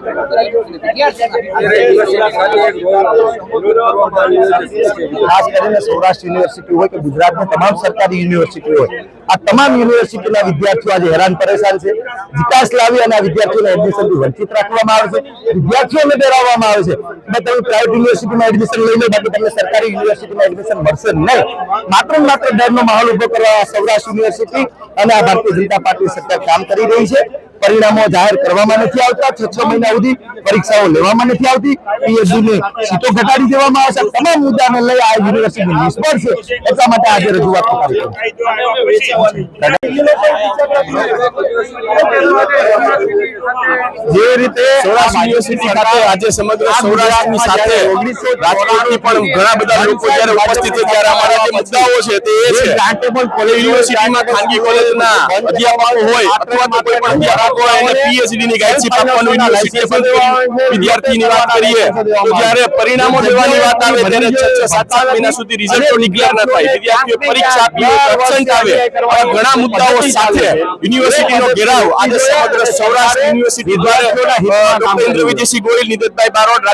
ખાસ કરીને સૌરાષ્ટ્ર યુનિવર્સિટી હોય કે ગુજરાતની તમામ સરકારી યુનિવર્સિટી હોય, આ તમામ યુનિવર્સિટીના વિદ્યાર્થીઓ આજે હેરાન પરેશાન છે। વિકાસ લાવી અને આ વિદ્યાર્થીઓને એડમિશનથી વંચિત રાખવામાં આવે છે, વિદ્યાર્થીઓને ડરાવવામાં આવે છે કે તમે પ્રાઇવેટ યુનિવર્સિટીમાં એડમિશન લઈ લો, બાકી તમને સરકારી યુનિવર્સિટીમાં એડમિશન મળશે નહીં। માત્ર ને માત્ર ડરનો માહોલ ઉભો કરવા સૌરાષ્ટ્ર યુનિવર્સિટી અને આ ભારતીય જનતા પાર્ટી સરકાર કામ કરી રહી છે। પરિણામો જાહેર કરવામાં નથી આવતા, 6 મહિના સુધી પરીક્ષાઓ લેવામાં નથી આવતી, પીએચડી ની સીટો ઘટાડી દેવામાં આવશે। તમામ મુદ્દાને લઈ આ યુનિવર્સિટી નિષ્ફળ છે, એટલા માટે આજે રજૂઆત કરી। જે રીતે સૌરાષ્ટ્ર યુનિવર્સિટી ખાતે આજે સમગ્ર સૌરાષ્ટ્રની સાથે રાજકોટની પણ ઘણા બધા લોકો જ્યારે ઉપસ્થિત છે, ત્યારે અમારા જે મુદ્દાઓ છે તે એ છે કે યુનિવર્સિટીમાં ખાનગી કોલેજના અધ્યાપકો હોય અથવા તો કોઈ પણ અધ્યાપકો હોય એને પીએચડી ની ગાઈડશીપ આપવાનું યુનિવર્સિટીએ બંધ કર્યું। વિદ્યાર્થીની વાત કરીએ તો જ્યારે પરિણામો લેવાની વાત આવે ત્યારે 6-7 મહિના સુધી રિઝલ્ટો ડિક્લેર ન થાય, વિદ્યાર્થીઓ પરીક્ષા આપી એબસેન્ટ આવે, ઘણા મુદ્દાઓ સાથે યુનિવર્સિટીનો ઘેરાવ આજે સમગ્ર સૌરાષ્ટ્ર યુનિવર્સિટી દ્વારા ડોક્ટર ઇન્દ્રવિજયસિંહ ગોહિલ, નિતેશભાઈ બારોટ,